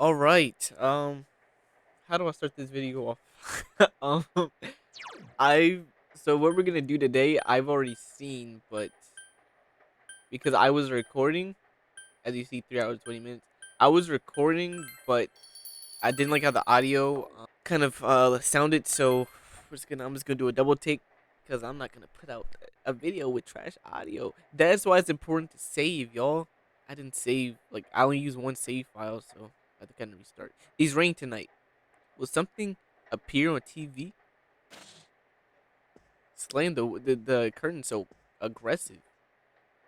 All right. How do I start this video off? um, I so what we're gonna do today, I've already seen, but because I was recording, as you see, 3 hours 20 minutes. I was recording, but I didn't like how the audio kind of sounded. So I'm just gonna do a double take because I'm not gonna put out a video with trash audio. That's why it's important to save, y'all. I didn't save, like I only use one save file, so I had to kind of restart. It's raining tonight. Will something appear on TV? Slam the curtain so aggressive.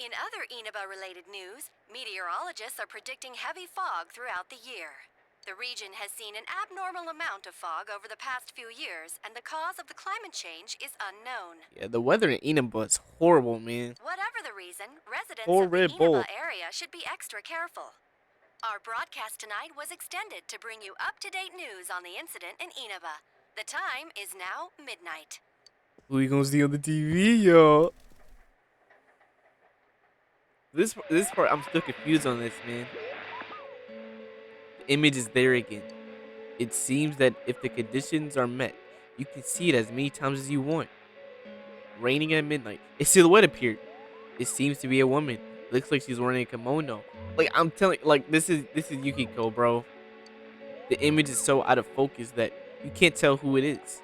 In other Inaba-related news, meteorologists are predicting heavy fog throughout the year. The region has seen an abnormal amount of fog over the past few years, and the cause of the climate change is unknown. Yeah, the weather in Enum is horrible, man. Whatever the reason, residents of the Horrible. Inaba area should be extra careful. Our broadcast tonight was extended to bring you up-to-date news on the incident in Inaba. The time is now midnight. Who you gonna see on the TV, yo? This part, I'm still confused on this, man. The image is there again. It seems that if the conditions are met, you can see it as many times as you want. Raining at midnight. A silhouette appeared. It seems to be a woman. Looks like she's wearing a kimono. Like I'm telling, like this is Yukiko, bro. The image is so out of focus that you can't tell who it is.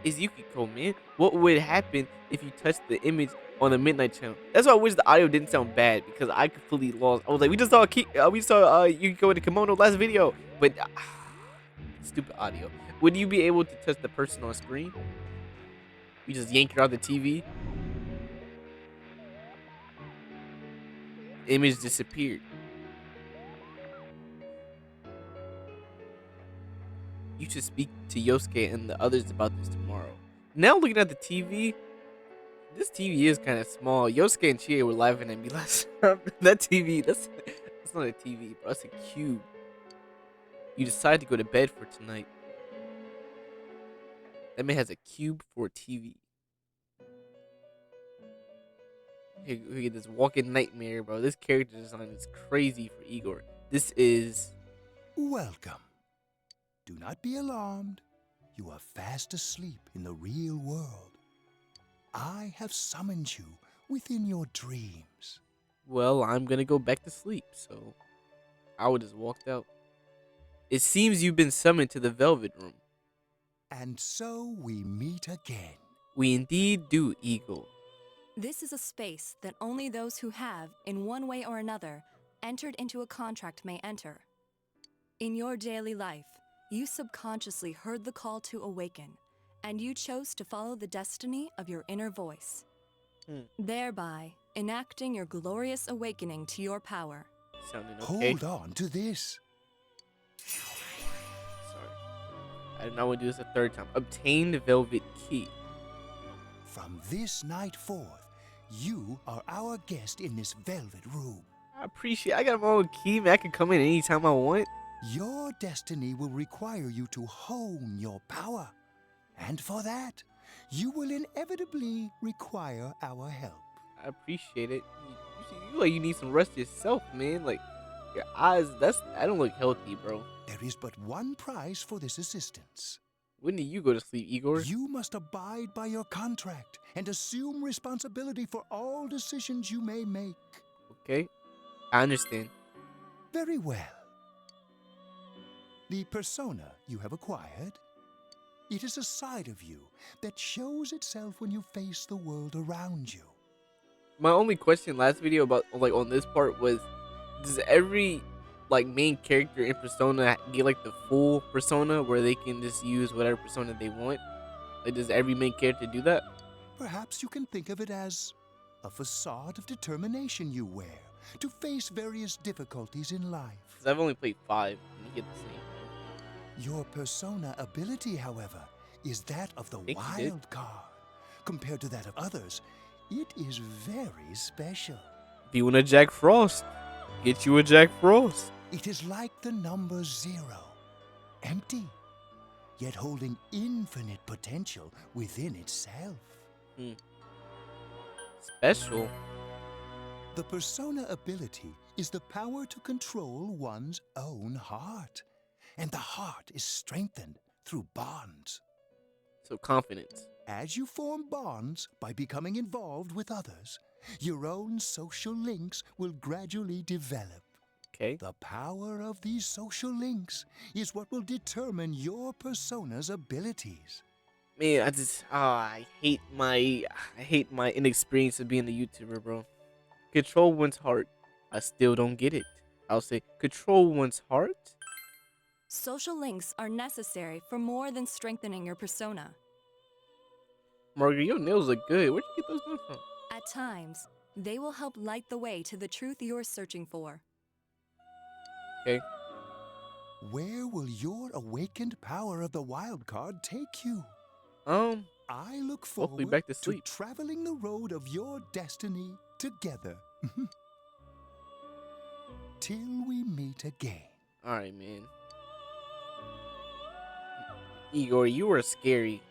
It's Yukiko, man. What would happen if you touched the image on the Midnight Channel? That's why I wish the audio didn't sound bad because I completely lost. I was like, we saw Yukiko in the kimono last video, but stupid audio. Would you be able to touch the person on screen? You just yank her out the TV. The image disappeared. You should speak to Yosuke and the others about this tomorrow. Now looking at the TV, this TV is kind of small. Yosuke and Chie were laughing at me last time. That TV, that's not a TV, bro. That's a cube. You decide to go to bed for tonight. That man has a cube for a TV. We get this walking nightmare, bro. This character design is crazy for Igor. This is Welcome. Do not be alarmed. You are fast asleep in the real world. I have summoned you within your dreams. well. I'm gonna go back to sleep, so I would just walked out. It seems you've been summoned to the Velvet Room. And so we meet again. We indeed do, Eagle. This is a space that only those who have, in one way or another, entered into a contract may enter. In your daily life, you subconsciously heard the call to awaken, and you chose to follow the destiny of your inner voice, thereby enacting your glorious awakening to your power. Sounding okay. Hold on to this. Sorry. I do not want to do this a third time. Obtain the Velvet Key. From this night forth, you are our guest in this velvet room. I appreciate I got my own key, man. I can come in anytime I want. Your destiny will require you to hone your power. And for that, you will inevitably require our help. I appreciate it. You like you need some rest yourself, man. Like your eyes, I don't look healthy, bro. There is but one price for this assistance. When do you go to sleep, Igor? You must abide by your contract and assume responsibility for all decisions you may make. Okay. I understand. Very well. The persona you have acquired, it is a side of you that shows itself when you face the world around you. My only question last video about like on this part was, does every like main character in Persona get like the full persona where they can just use whatever persona they want? Like does every main character do that? Perhaps you can think of it as a facade of determination you wear to face various difficulties in life. Because I've only played 5 and you get the same. Your persona ability, however, is that of the Think you did. wild card. Compared to that of others, it is very special. If you want a Jack Frost, get you a Jack Frost. It is like the number 0, empty, yet holding infinite potential within itself. Special. The persona ability is the power to control one's own heart. And the heart is strengthened through bonds. So confidence. As you form bonds by becoming involved with others, your own social links will gradually develop. Okay. The power of these social links is what will determine your persona's abilities. Man, I hate my inexperience of being a YouTuber, bro. Control one's heart. I still don't get it. I'll say control one's heart. Social links are necessary for more than strengthening your persona. Margaret, your nails look good. Where'd you get those done from? At times, they will help light the way to the truth you're searching for. Okay. Where will your awakened power of the wild card take you? Hopefully I look forward back to sleep. traveling the road of your destiny together. Till we meet again. All right, man. Igor, you were scary.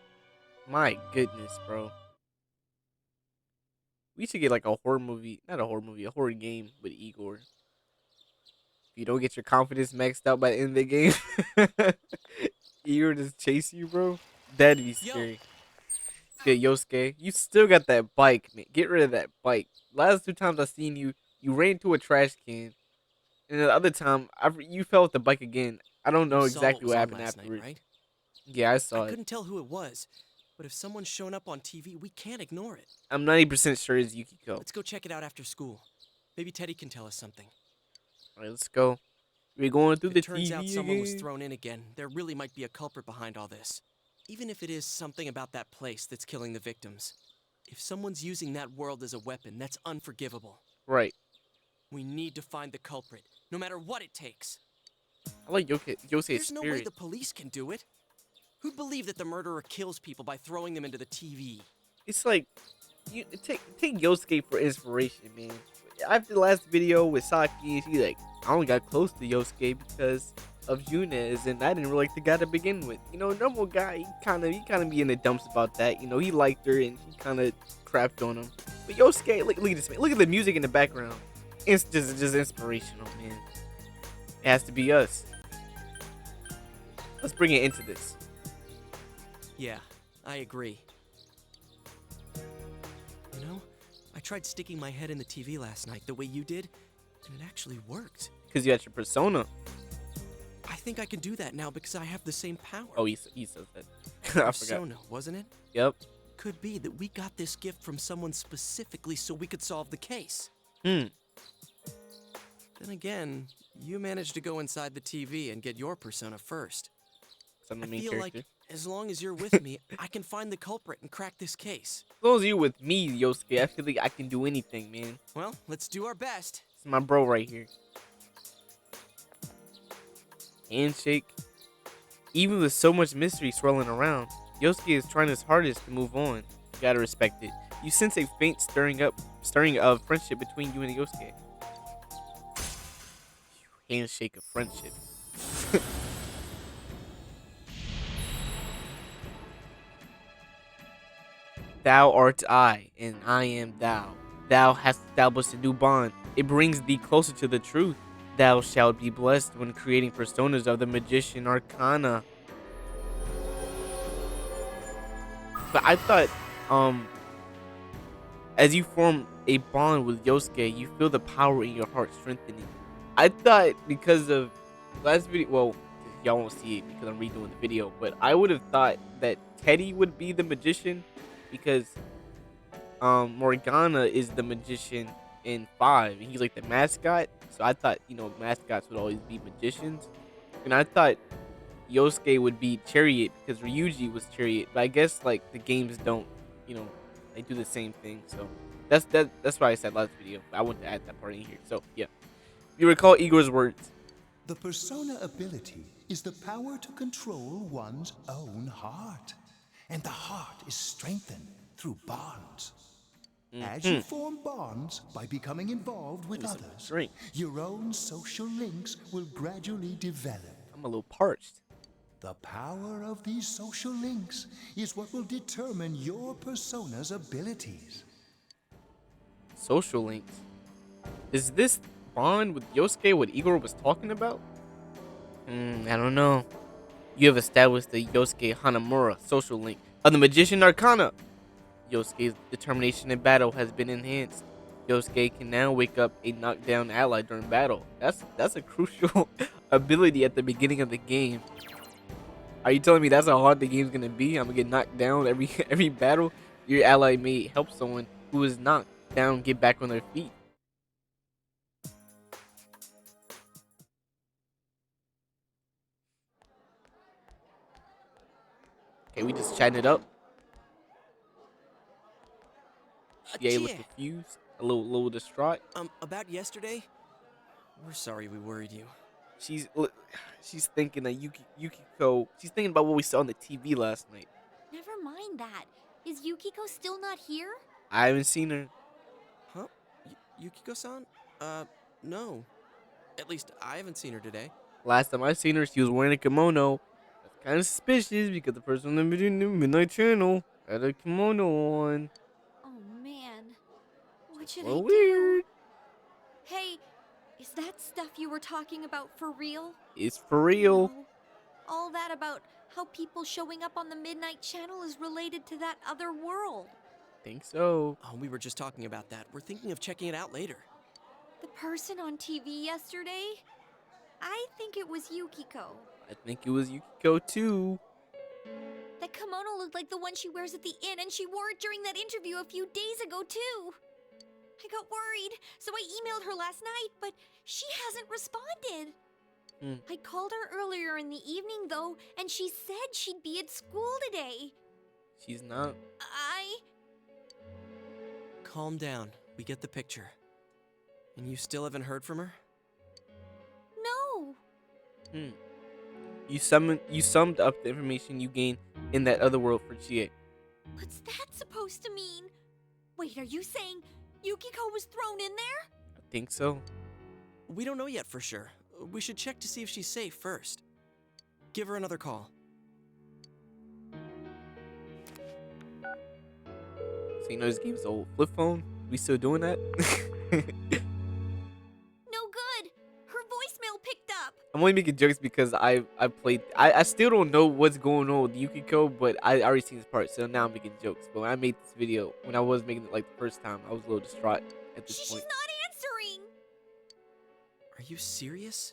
My goodness, bro. We should get like a horror movie, not a horror movie, a horror game with Igor. If you don't get your confidence maxed out by the end of the game, Igor just chase you, bro. That'd be scary. Yeah, Yosuke, you still got that bike, man. Get rid of that bike. Last 2 times I seen you, you ran into a trash can, and the other time you fell with the bike again. I don't know You saw exactly was what on happened last night, afterwards. right? Yeah, I saw I it. couldn't tell who it was, but if someone's shown up on TV, we can't ignore it. I'm 90% sure it's Yukiko. Let's go check it out after school. Maybe Teddy can tell us something. All right, let's go. We're going through If the it turns TV out someone was again. thrown in again, there really might be a culprit behind all this. Even if it is something about that place that's killing the victims. If someone's using that world as a weapon, that's unforgivable. Right. We need to find the culprit, no matter what it takes. I like Yosuke's There's no way spirit. the police can do it. Who'd believe that the murderer kills people by throwing them into the TV? It's like you take Yosuke for inspiration, man. After the last video with Saki, she like, I only got close to Yosuke because of Yunez, and I didn't really like the guy to begin with. You know, normal guy, he kind of be in the dumps about that. You know, he liked her and he kind of crapped on him. But Yosuke, look at this man. Look at the music in the background. It's just inspirational, man. It has to be us. Let's bring it into this. Yeah, I agree. You know, I tried sticking my head in the TV last night the way you did, and it actually worked. Because you got your persona. I think I can do that now because I have the same power. Oh, he says that. I forgot. Persona, wasn't it? Yep. Could be that we got this gift from someone specifically so we could solve the case. Hmm. Then again, you managed to go inside the TV and get your persona first. So I'm I the main feel character. like as long as you're with me, I can find the culprit and crack this case. As long as you with me, Yosuke, I feel like I can do anything, man. Well, let's do our best. It's my bro right here. Handshake. Even with so much mystery swirling around, Yosuke is trying his hardest to move on. You gotta respect it. You sense a faint stirring of friendship between you and Yosuke. Handshake of friendship. Thou art I, and I am thou. Thou hast established a new bond. It brings thee closer to the truth. Thou shalt be blessed when creating personas of the Magician Arcana. But I thought, as you form a bond with Yosuke, you feel the power in your heart strengthening. I thought because of last video, well, y'all won't see it because I'm redoing the video, but I would have thought that Teddy would be the magician because Morgana is the magician in 5 and he's like the mascot. So I thought, you know, mascots would always be magicians. And I thought Yosuke would be Chariot because Ryuji was Chariot. But I guess like the games don't, you know, they do the same thing. So that's why I said last video. I want to add that part in here. So yeah. You recall Igor's words. The persona ability is the power to control one's own heart. And the heart is strengthened through bonds. As you form bonds by becoming involved with Give me some others, drink. your own social links will gradually develop. I'm a little parched. The power of these social links is what will determine your persona's abilities. Social links. Is this bond with Yosuke what Igor was talking about? I don't know. You have established the Yosuke Hanamura social link of the Magician Arcana. Yosuke's determination in battle has been enhanced. Yosuke can now wake up a knockdown ally during battle. That's a crucial ability at the beginning of the game. Are you telling me that's how hard the game's gonna be? I'm gonna get knocked down every every battle. Your ally may help someone who is knocked down get back on their feet. Okay, we just chatting it up. Chie was Chie, confused, a little distraught. about yesterday? We're sorry we worried you. She's thinking of Yukiko. She's thinking about what we saw on the TV last night. Never mind that. Is Yukiko still not here? I haven't seen her. Huh? Yukiko-san? No. At least I haven't seen her today. Last time I seen her, she was wearing a kimono. That's kind of suspicious because the person on the Midnight Channel had a kimono on. Oh man. What should Well, I do? weird. Hey, is that stuff you were talking about for real? It's for real. No. All that about how people showing up on the Midnight Channel is related to that other world. Think so. Oh, we were just talking about that. We're thinking of checking it out later. The person on TV yesterday? I think it was Yukiko. I think it was Yukiko too. That kimono looked like the one she wears at the inn, and she wore it during that interview a few days ago, too. I got worried, so I emailed her last night, but she hasn't responded. I called her earlier in the evening, though, and she said she'd be at school today. She's not. Calm down. We get the picture. And you still haven't heard from her? No. You summed up the information you gained in that other world for Chie. What's that supposed to mean? Wait, are you saying Yukiko was thrown in there? I think so. We don't know yet for sure. We should check to see if she's safe first. Give her another call. So you know this game's old. Flip phone? We still doing that? No good. Her voicemail picked up. I'm only making jokes because I played. I still don't know what's going on with Yukiko, but I already seen this part, so now I'm making jokes. But when I made this video, when I was making it like the first time, I was a little distraught at this She's point. not answering. Are you serious?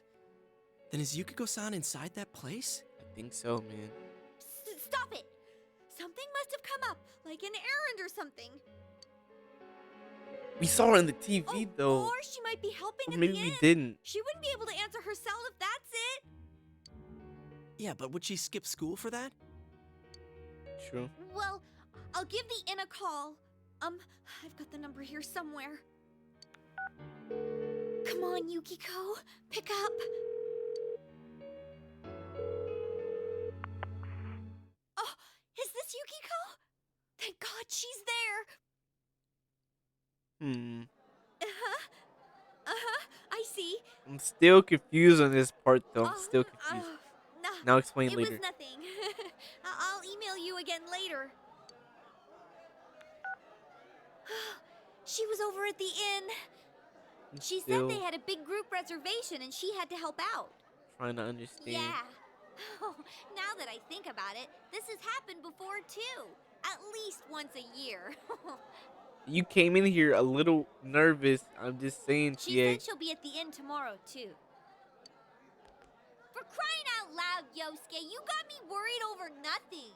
Then is Yukiko-san inside that place? I think so, man. Stop it. Something must have come up, like an errand or something. We saw her on the TV though. Or she might be helping Or at maybe the we end. didn't. She wouldn't be able to answer herself if that's it. Yeah, but would she skip school for that? True. Well, I'll give the inn a call. I've got the number here somewhere. Come on, Yukiko. Pick up. Oh, is this Yukiko? Thank God she's there. I see. I'm still confused on this part though. I'm Oh, still confused. Nah, Now explain it later. was nothing. I'll email you again later. She was over at the inn. She Still said they had a big group reservation and she had to help out. trying to understand. Yeah. Oh, now that I think about it, this has happened before too. At least once a year. You came in here a little nervous. I'm just saying, She Chie. said she'll be at the inn tomorrow too. For crying out loud, Yosuke, you got me worried over nothing.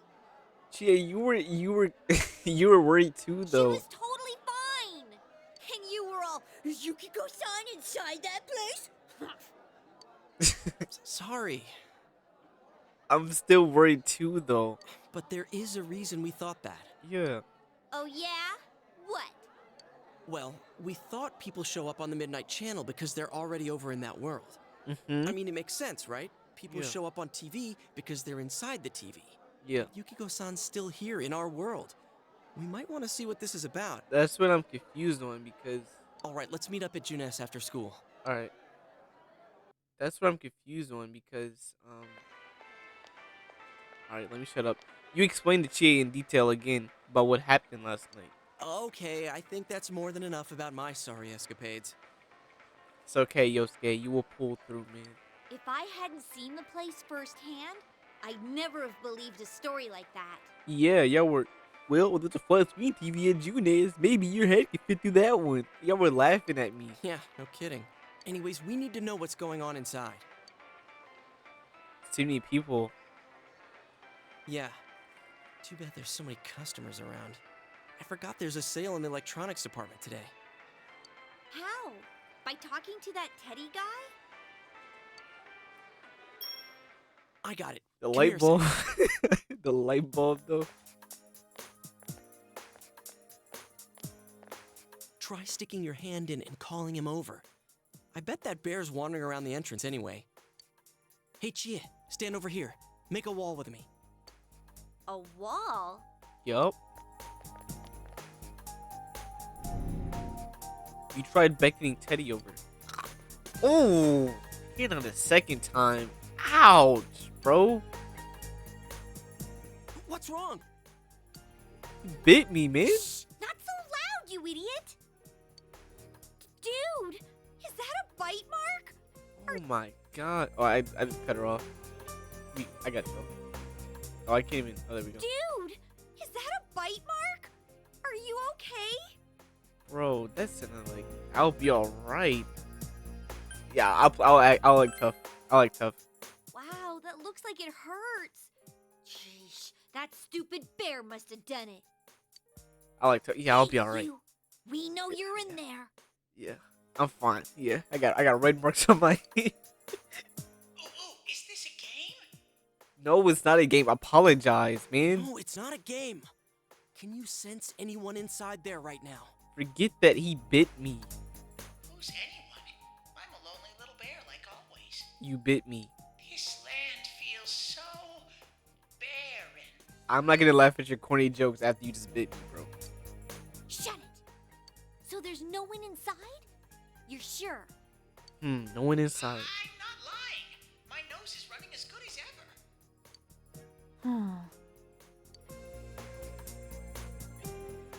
Chie, you were worried too She though. was totally fine. And you were all, is Yukiko-san inside that place? Sorry, I'm still worried too though. but there is a reason we thought that. Yeah. Oh yeah? What? Well, we thought people show up on the Midnight Channel because they're already over in that world. Mm-hmm. I mean, it makes sense, right? People Yeah. show up on TV because they're inside the TV. Yeah. Yukiko-san's still here in our world. We might want to see what this is about. That's what I'm confused on because. All right, let's meet up at Junes after school. All right. That's what I'm confused on because All right, let me shut up. You explained to Chie in detail again about what happened last night. Okay, I think that's more than enough about my sorry escapades. It's okay, Yosuke. You will pull through, man. If I hadn't seen the place firsthand, I'd never have believed a story like that. Yeah, y'all were. Well, with the flat screen TV and Junes, maybe your head could fit through that one. Y'all were laughing at me. Yeah, no kidding. Anyways, we need to know what's going on inside. Too many people. Yeah. Too bad there's so many customers around. I forgot there's a sale in the electronics department today. How? By talking to that Teddy guy? I got it. The Come light here a bulb. second. The light bulb, though. Try sticking your hand in and calling him over. I bet that bear's wandering around the entrance anyway. Hey, Chia, stand over here. Make a wall with me. A wall? Yup. You tried beckoning Teddy over. Oh, hit on the second time. Ouch, bro. What's wrong? You bit me, man. Shh! Not so loud, you idiot! Dude, is that a bite mark? Oh my god. Oh, I just cut her off. I got to go. Oh, I can't even. Oh, there we go. Dude, is that a bite mark? Are you okay? Bro, that sounded like I'll be alright. Yeah, I'll like tough. I like tough. Wow, that looks like it hurts. Jeez, that stupid bear must have done it. I like tough. Yeah, I'll be Hey, alright. you, we know you're in there. Yeah, I'm fine. Yeah, I got red marks on my head. Oh, is this a game? No, it's not a game. Apologize, man. No, it's not a game. Can you sense anyone inside there right now? Forget that he bit me. Who's anyone? I'm a lonely little bear like always. You bit me. This land feels so barren. I'm not gonna laugh at your corny jokes after you just bit me, bro. Shut it. So there's no one inside? You're sure? No one inside. I'm not lying. My nose is running as good as ever.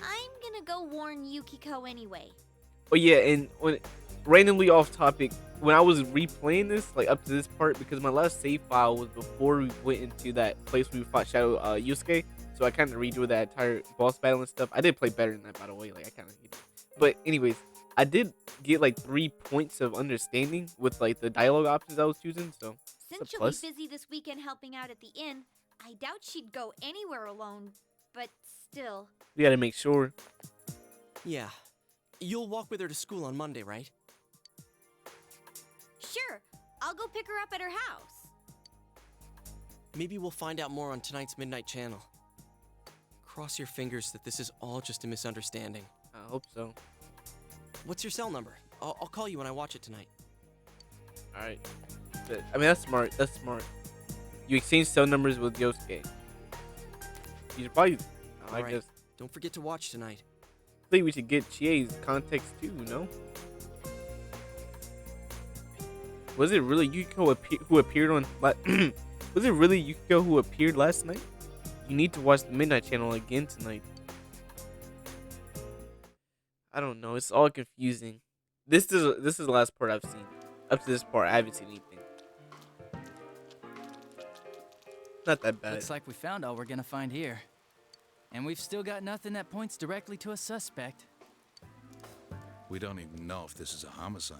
I'm gonna go warn Yukiko anyway. Oh yeah, and when randomly off topic, when I was replaying this, like up to this part, because my last save file was before we went into that place where we fought Shadow Yusuke, so I kind of redrew that entire boss battle and stuff. I did play better than that, by the way. Like I kind of hate it. But anyways, I did get like 3 points of understanding with like the dialogue options I was choosing. So Since a she'll plus. be busy this weekend helping out at the inn, I doubt she'd go anywhere alone. But still. we gotta make sure. Yeah. You'll walk with her to school on Monday, right? Sure, I'll go pick her up at her house. Maybe we'll find out more on tonight's Midnight Channel. Cross your fingers that this is all just a misunderstanding. I hope so. What's your cell number? I'll call you when I watch it tonight. All right. I mean, that's smart. That's smart. You exchange cell numbers with Yosuke. You should probably. I Alright. guess. Don't forget to watch tonight. I think we should get Chie's context too. No. Was it really Yukiko who appeared on? Was it really Yukiko who appeared last night? You need to watch the Midnight Channel again tonight. I don't know. It's all confusing. This is the last part I've seen. Up to this part, I haven't seen anything. Not that bad. Looks like we found all we're gonna find here. And we've still got nothing that points directly to a suspect. We don't even know if this is a homicide.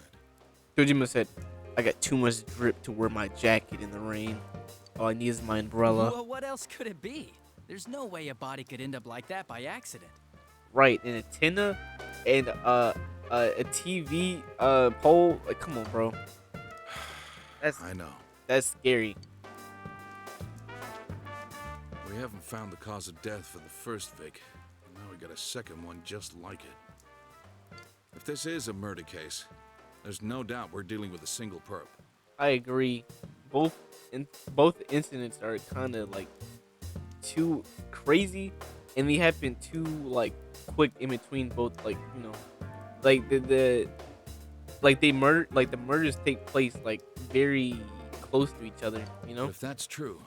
Dojima said, I got too much drip to wear my jacket in the rain. All I need is my umbrella. Well, what else could it be? There's no way a body could end up like that by accident. Right, and a antenna and a TV pole. Like, come on, bro. I know. That's scary. We haven't found the cause of death for the first Vic. And now we got a second one just like it. If this is a murder case, there's no doubt we're dealing with a single perp. I agree. Both incidents are kind of like too crazy, and they happen too like quick in between both. Like, you know, like the murders take place like very close to each other. You know. But if that's true,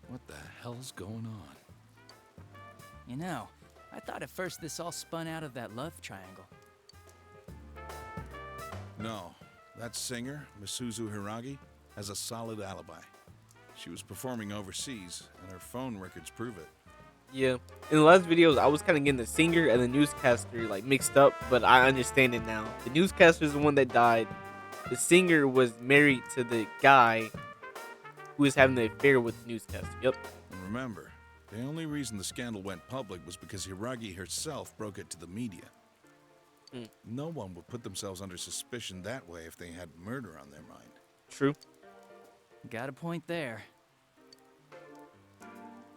what the hell's going on? You know, I thought at first this all spun out of that love triangle. No. That singer, Misuzu Hiragi, has a solid alibi. She was performing overseas, and her phone records prove it. Yeah. In the last videos, I was kind of getting the singer and the newscaster like mixed up, but I understand it now. The newscaster is the one that died. The singer was married to the guy who was having the affair with the newscaster. Yep. And remember, the only reason the scandal went public was because Hiragi herself broke it to the media. No one would put themselves under suspicion that way if they had murder on their mind. True. Got a point there.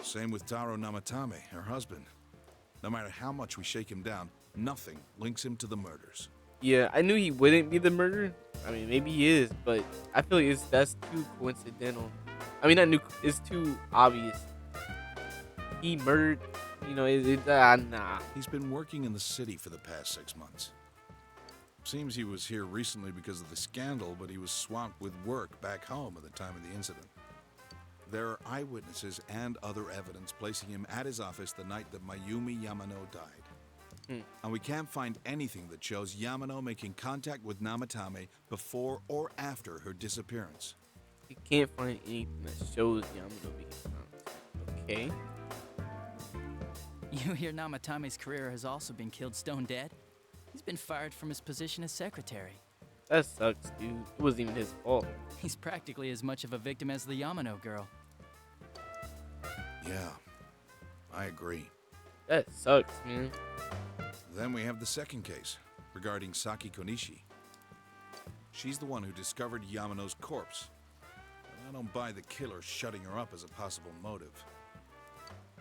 Same with Taro Namatame, her husband. No matter how much we shake him down, nothing links him to the murders. Yeah, I knew he wouldn't be the murderer. I mean, maybe he is, but I feel like that's too coincidental. I mean, it's too obvious. He murdered, nah. He's been working in the city for the past 6 months. Seems he was here recently because of the scandal, but he was swamped with work back home at the time of the incident. There are eyewitnesses and other evidence placing him at his office the night that Mayumi Yamano died. And we can't find anything that shows Yamano making contact with Namatame before or after her disappearance. You can't find anything that shows Yamano making contact. Okay. You hear Namatame's career has also been killed stone dead? He's been fired from his position as secretary. That sucks, dude. It wasn't even his fault. He's practically as much of a victim as the Yamano girl. Yeah, I agree. That sucks, man. Then we have the second case, regarding Saki Konishi. She's the one who discovered Yamano's corpse. And I don't buy the killer shutting her up as a possible motive.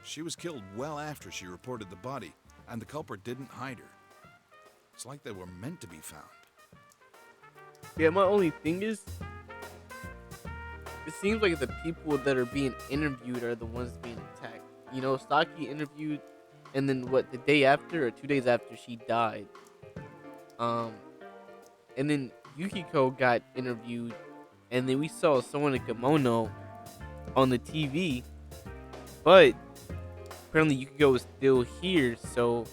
She was killed well after she reported the body, and the culprit didn't hide her. It's like they were meant to be found. Yeah, my only thing is, it seems like the people that are being interviewed are the ones being attacked. You know, Saki interviewed, and then the day after or 2 days after she died, and then Yukiko got interviewed, and then we saw someone in kimono on the TV, but apparently Yukiko was still here, so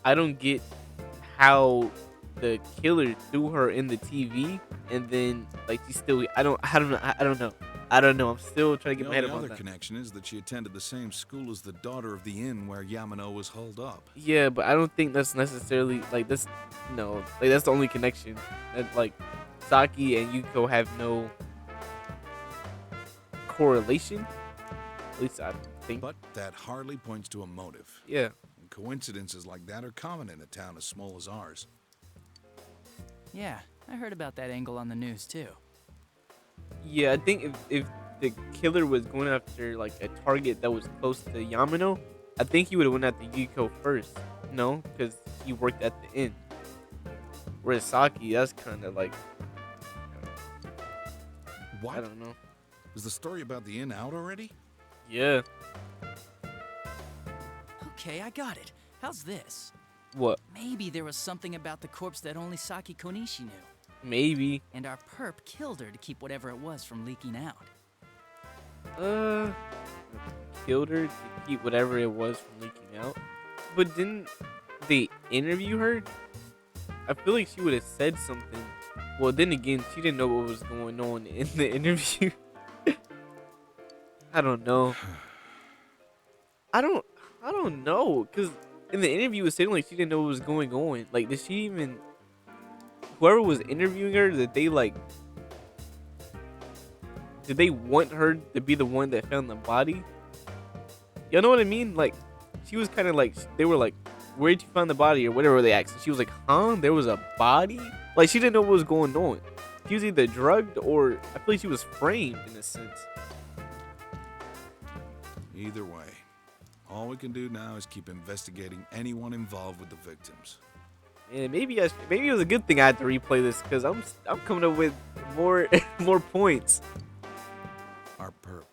I don't get how the killer threw her in the TV, and then like she's still. I don't know. I'm still trying to get my head The around other that. connection is that she attended the same school as the daughter of the inn where Yamano was holed up. Yeah, but I don't think that's necessarily like this. No, like that's the only connection. That like Saki and Yuko have no correlation. At least I think. But that hardly points to a motive. Yeah. And coincidences like that are common in a town as small as ours. Yeah, I heard about that angle on the news too. Yeah, I think if the killer was going after like a target that was close to Yamano, I think he would have went after Yuko first. No, because he worked at the inn. Whereas Saki, that's kind of like, What? I don't know. Is the story about the inn out already? Yeah. Okay, I got it. How's this? What? Maybe there was something about the corpse that only Saki Konishi knew. Maybe. And our perp killed her to keep whatever it was from leaking out. Killed her to keep whatever it was from leaking out. But didn't they interview her? I feel like she would have said something. Well, then again, she didn't know what was going on in the interview. I don't know. I don't know, cause in the interview it seemed like she didn't know what was going on. Like, did she even? Whoever was interviewing her, did they want her to be the one that found the body? You know what I mean? Like, she was kind of like, they were like, "Where'd you find the body?" or whatever they asked. And she was like, "Huh? There was a body?" Like, she didn't know what was going on. She was either drugged or I feel like she was framed in a sense. Either way, all we can do now is keep investigating anyone involved with the victims. And maybe it was a good thing I had to replay this because I'm coming up with more more points. Our perp.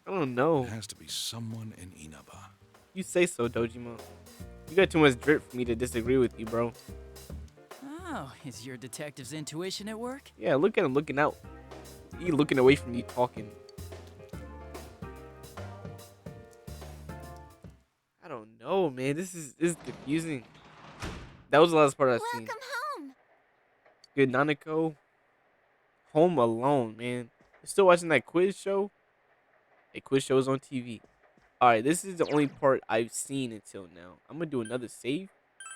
I don't know. It has to be someone in Inaba. You say so, Dojima. You got too much drip for me to disagree with you, bro. Oh, is your detective's intuition at work? Yeah, look at him looking out. He looking away from you talking. I don't know, man. This is confusing. That was the last part I've seen. Welcome home. good, Nanako? Home Alone, man. You still watching that quiz show? A quiz show is on TV. Alright, this is the only part I've seen until now. I'm gonna do another save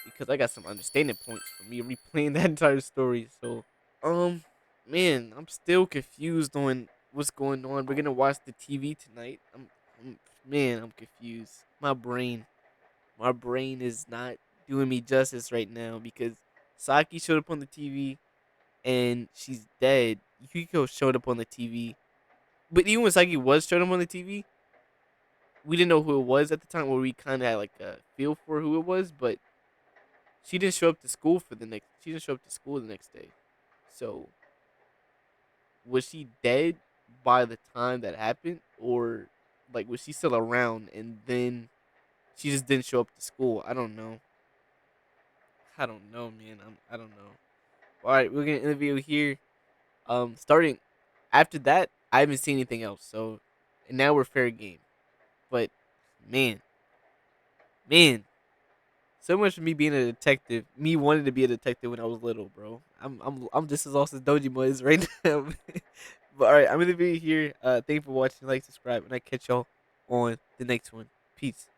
because I got some understanding points for me replaying that entire story. So, man, I'm still confused on what's going on. We're gonna watch the TV tonight. I'm confused. My brain is not doing me justice right now because Saki showed up on the TV and she's dead. Yukiko showed up on the TV, but even when Saki was showing up on the TV, we didn't know who it was at the time, where we kind of had like a feel for who it was, but she didn't show up to school for the next. She didn't show up to school the next day. So, was she dead by the time that happened, or like was she still around and then she just didn't show up to school? I don't know. I don't know, man. I don't know. All right, we're gonna interview here. Starting after that, I haven't seen anything else. So, and now we're fair game. But man, man, so much for me being a detective. Me wanting to be a detective when I was little, bro. I'm just as lost as Dojima is right now. But all right, I'm gonna be here. Thank you for watching. Like, subscribe, and I catch y'all on the next one. Peace.